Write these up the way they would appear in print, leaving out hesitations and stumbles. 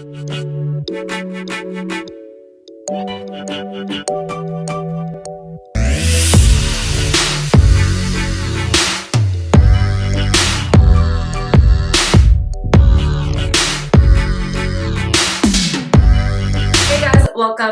Welcome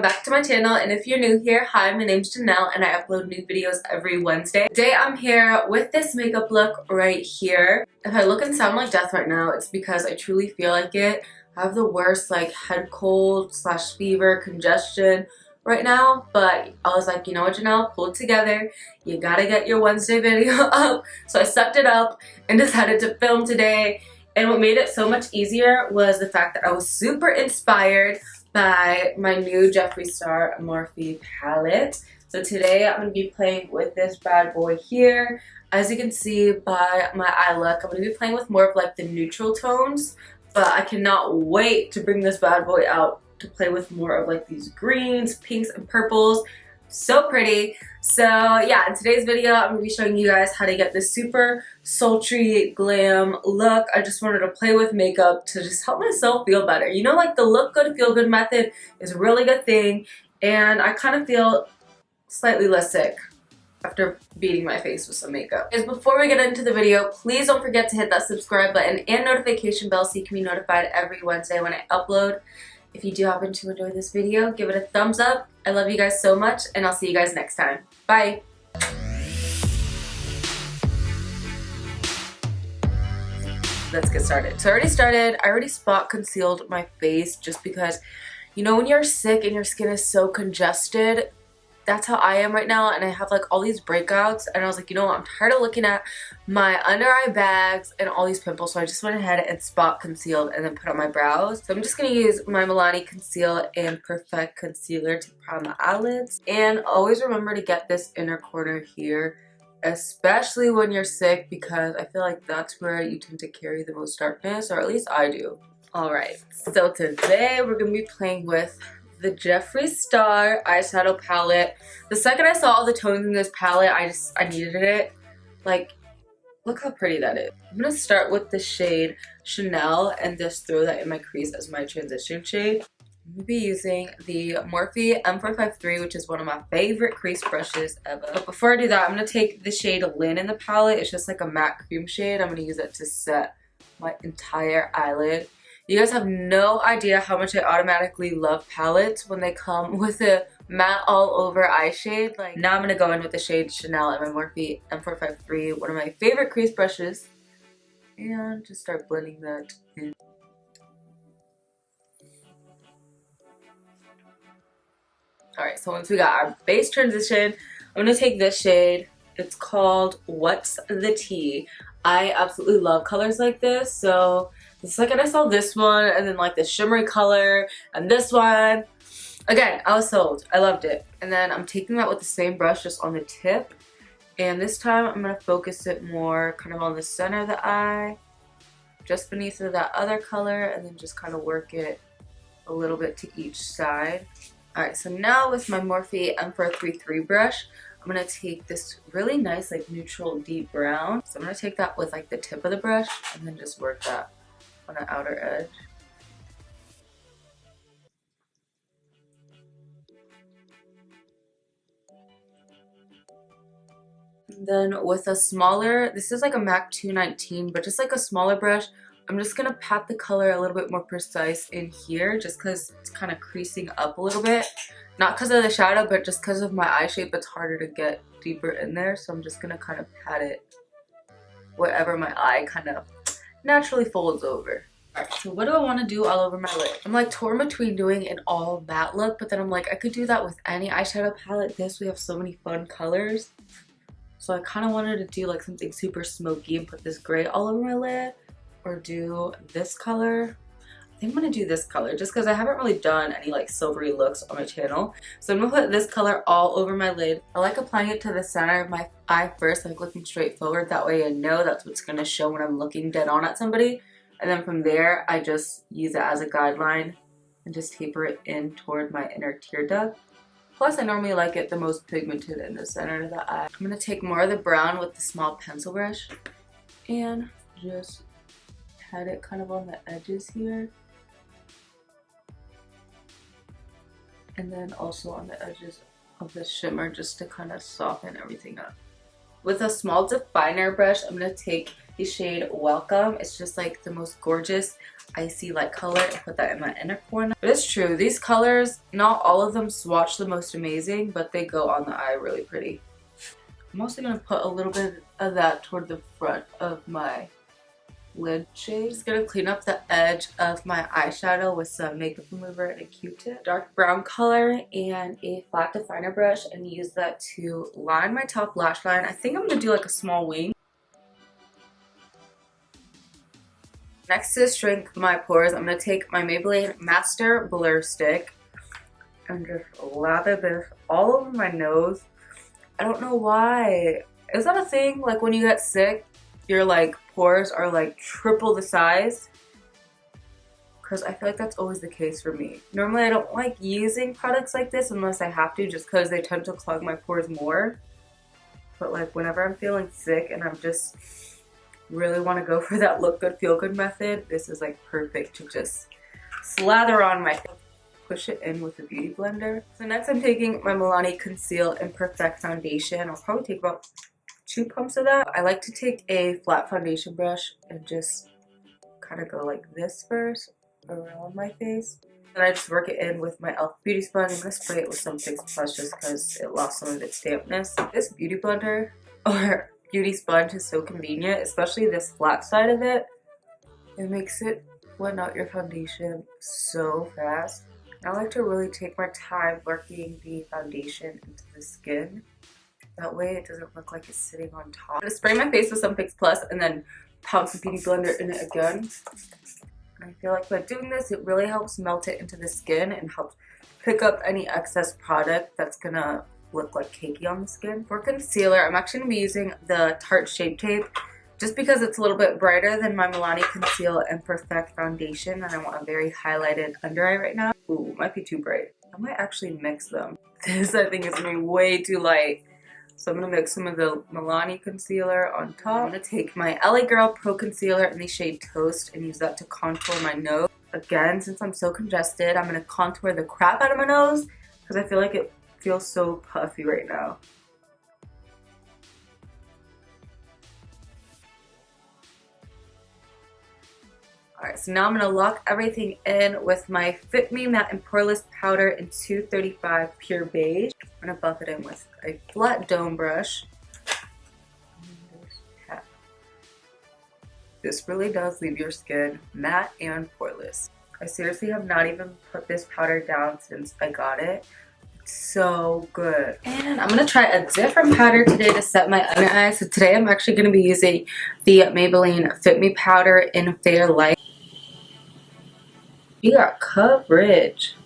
back to my channel, and if you're new here, hi, my name's Janelle and I upload new videos every Wednesday. Today I'm here with this makeup look right here. If I look and sound like death right now, it's because I truly feel like it. I have the worst like head cold / fever, congestion right now, but I was like, you know what, Janelle, pull it together. You gotta get your Wednesday video up. So I sucked it up and decided to film today. And what made it so much easier was the fact that I was super inspired by my new Jeffree Star Morphe palette. So today I'm going to be playing with this bad boy here. As you can see by my eye look, I'm going to be playing with more of like the neutral tones, but I cannot wait to bring this bad boy out to play with more of like these greens, pinks, and purples. So pretty. So yeah, in today's video I'm going to be showing you guys how to get this super sultry glam look. I just wanted to play with makeup to just help myself feel better. You know, like the look good, feel good method is a really good thing, and I kind of feel slightly less sick after beating my face with some makeup. Before we get into the video, please don't forget to hit that subscribe button and notification bell so you can be notified every Wednesday when I upload. If you do happen to enjoy this video, give it a thumbs up. I love you guys so much, and I'll see you guys next time. Bye! Let's get started. So I already spot concealed my face just because, you know, when you're sick and your skin is so congested, that's how I am right now, and I have like all these breakouts, and I was like, you know what, I'm tired of looking at my under eye bags and all these pimples, so I just went ahead and spot concealed and then put on my brows. So I'm just going to use my Milani Conceal and Perfect Concealer to prime my eyelids. And always remember to get this inner corner here, especially when you're sick, because I feel like that's where you tend to carry the most darkness, or at least I do. Alright, so today we're going to be playing with the Jeffree Star eyeshadow palette. The second I saw all the tones in this palette, I needed it. Like, look how pretty that is. I'm gonna start with the shade Chanel and just throw that in my crease as my transition shade. I'm gonna be using the Morphe M453, which is one of my favorite crease brushes ever. But before I do that, I'm gonna take the shade Lynn in the palette. It's just like a matte cream shade. I'm gonna use it to set my entire eyelid. You guys have no idea how much I automatically love palettes when they come with a matte all over eye shade. Like, now I'm going to go in with the shade Chanel and my Morphe M453, one of my favorite crease brushes, and just start blending that in. Alright, so once we got our base transition, I'm going to take this shade. It's called What's the Tea. I absolutely love colors like this, so the second I saw this one and then like the shimmery color and this one, again, I was sold. I loved it. And then I'm taking that with the same brush just on the tip, and this time I'm going to focus it more kind of on the center of the eye, just beneath of that other color, and then just kind of work it a little bit to each side. Alright, so now with my Morphe M433 brush, I'm going to take this really nice like neutral deep brown. So I'm going to take that with like the tip of the brush and then just work that on the outer edge. And then with a smaller, this is like a MAC 219, but just like a smaller brush, I'm just going to pat the color a little bit more precise in here just because it's kind of creasing up a little bit. Not because of the shadow, but just because of my eye shape, it's harder to get deeper in there. So I'm just going to kind of pat it wherever my eye kind of naturally folds over. Alright, so what do I want to do all over my lid? I'm like torn between doing an all matte look, but then I'm like, I could do that with any eyeshadow palette. We have so many fun colors. So I kind of wanted to do like something super smoky and put this gray all over my lid, or do this color. I think I'm going to do this color just because I haven't really done any like silvery looks on my channel. So I'm going to put this color all over my lid. I like applying it to the center of my eye first, like looking straight forward. That way I know that's what's going to show when I'm looking dead on at somebody. And then from there, I just use it as a guideline and just taper it in toward my inner tear duct. Plus, I normally like it the most pigmented in the center of the eye. I'm going to take more of the brown with the small pencil brush and just pat it kind of on the edges here. And then also on the edges of the shimmer just to kind of soften everything up. With a small definer brush, I'm going to take the shade Welcome. It's just like the most gorgeous icy light color, and put that in my inner corner. But it's true, these colors, not all of them swatch the most amazing, but they go on the eye really pretty. I'm also going to put a little bit of that toward the front of my lid shade. Just gonna clean up the edge of my eyeshadow with some makeup remover and a Q-tip, dark brown color, and a flat definer brush, and use that to line my top lash line. I think I'm gonna do like a small wing. Next, to shrink my pores, I'm gonna take my Maybelline Master Blur Stick and just lather this all over my nose. I don't know why. Is that a thing? Like when you get sick, your like pores are like triple the size? Because I feel like that's always the case for me. Normally I don't like using products like this unless I have to, just because they tend to clog my pores more. But like whenever I'm feeling sick and I'm just really want to go for that look good feel good method, this is like perfect to just slather on my, push it in with a beauty blender. So next I'm taking my Milani Conceal and Perfect foundation. I'll probably take about 2 pumps of that. I like to take a flat foundation brush and just kind of go like this first around my face. Then I just work it in with my e.l.f. beauty sponge. I'm going to spray it with some Fix Plus just because it lost some of its dampness. This beauty blender or beauty sponge is so convenient, especially this flat side of it. It makes it blend out your foundation so fast. I like to really take my time working the foundation into the skin. That way it doesn't look like it's sitting on top. I'm gonna spray my face with some Fix Plus and then pound some beauty blender in it again. And I feel like by doing this, it really helps melt it into the skin and helps pick up any excess product that's gonna look like cakey on the skin. For concealer, I'm actually gonna be using the Tarte Shape Tape just because it's a little bit brighter than my Milani Conceal and Perfect foundation, and I want a very highlighted under eye right now. Ooh, might be too bright. I might actually mix them. This I think is gonna be way too light. So I'm going to mix some of the Milani concealer on top. I'm going to take my LA Girl Pro Concealer in the shade Toast and use that to contour my nose. Again, since I'm so congested, I'm going to contour the crap out of my nose because I feel like it feels so puffy right now. Alright, so now I'm going to lock everything in with my Fit Me Matte and Poreless Powder in 235 Pure Beige. I'm going to buff it in with a flat dome brush. This really does leave your skin matte and poreless. I seriously have not even put this powder down since I got it. It's so good. And I'm going to try a different powder today to set my under eyes. So today I'm actually going to be using the Maybelline Fit Me powder in Fair Light. You got coverage.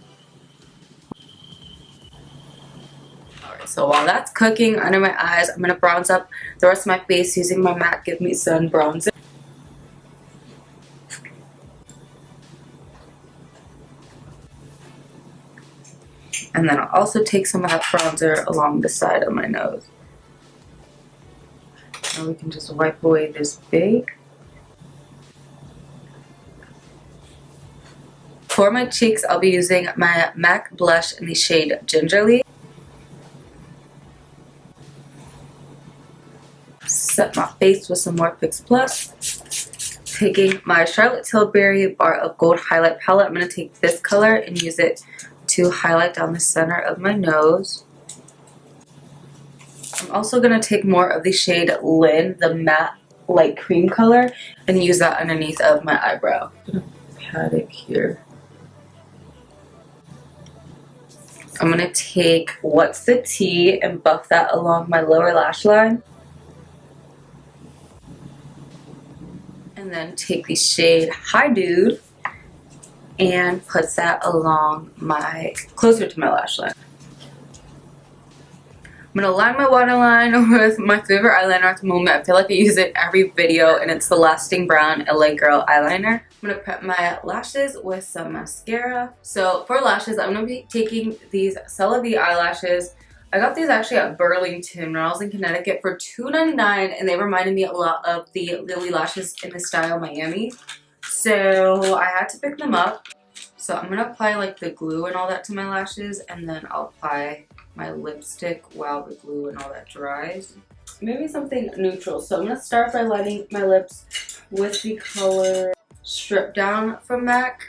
Alright, so while that's cooking under my eyes, I'm going to bronze up the rest of my face using my MAC Give Me Sun bronzer. And then I'll also take some of that bronzer along the side of my nose. And we can just wipe away this bake. For my cheeks, I'll be using my MAC blush in the shade Gingerly. Set my face with some more Fix Plus. Taking my Charlotte Tilbury Bar of Gold Highlight Palette, I'm going to take this color and use it to highlight down the center of my nose. I'm also going to take more of the shade Lynn, the matte light cream color, and use that underneath of my eyebrow. I'm going to pat it here. I'm going to take What's the Tea and buff that along my lower lash line. And then take the shade Hi Dude and put that along closer to my lash line. I'm going to line my waterline with my favorite eyeliner at the moment. I feel like I use it every video, and it's the Lasting Brown LA Girl eyeliner. I'm going to prep my lashes with some mascara. So for lashes, I'm going to be taking these CeraVe eyelashes. I got these actually at Burlington when I was in Connecticut for $2.99, and they reminded me a lot of the Lily lashes in the style Miami. So I had to pick them up. So I'm gonna apply like the glue and all that to my lashes, and then I'll apply my lipstick while the glue and all that dries. Maybe something neutral. So I'm gonna start by lining my lips with the color Strip Down from MAC.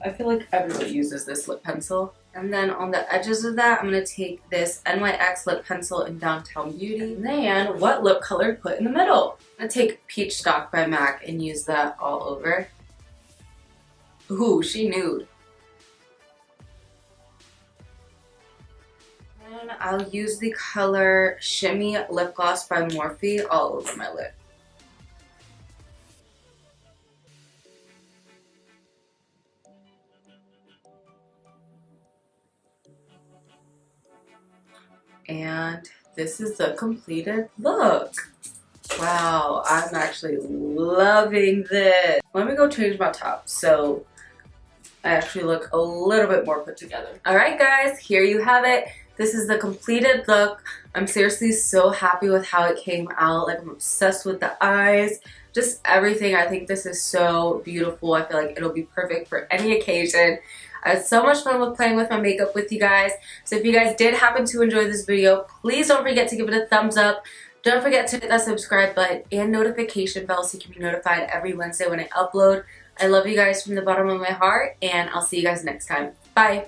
I feel like everybody uses this lip pencil. And then on the edges of that, I'm going to take this NYX lip pencil in Downtown Beauty. And then what lip color to put in the middle? I'm going to take Peach Stock by MAC and use that all over. Ooh, she nude. And I'll use the color Shimmy Lip Gloss by Morphe all over my lip. And this is the completed look. Wow, I'm actually loving this. Let me go change my top so I actually look a little bit more put together. Alright guys, here you have it. This is the completed look. I'm seriously so happy with how it came out. Like, I'm obsessed with the eyes. Just everything. I think this is so beautiful. I feel like it'll be perfect for any occasion. I had so much fun with playing with my makeup with you guys. So if you guys did happen to enjoy this video, please don't forget to give it a thumbs up. Don't forget to hit that subscribe button and notification bell so you can be notified every Wednesday when I upload. I love you guys from the bottom of my heart, and I'll see you guys next time. Bye!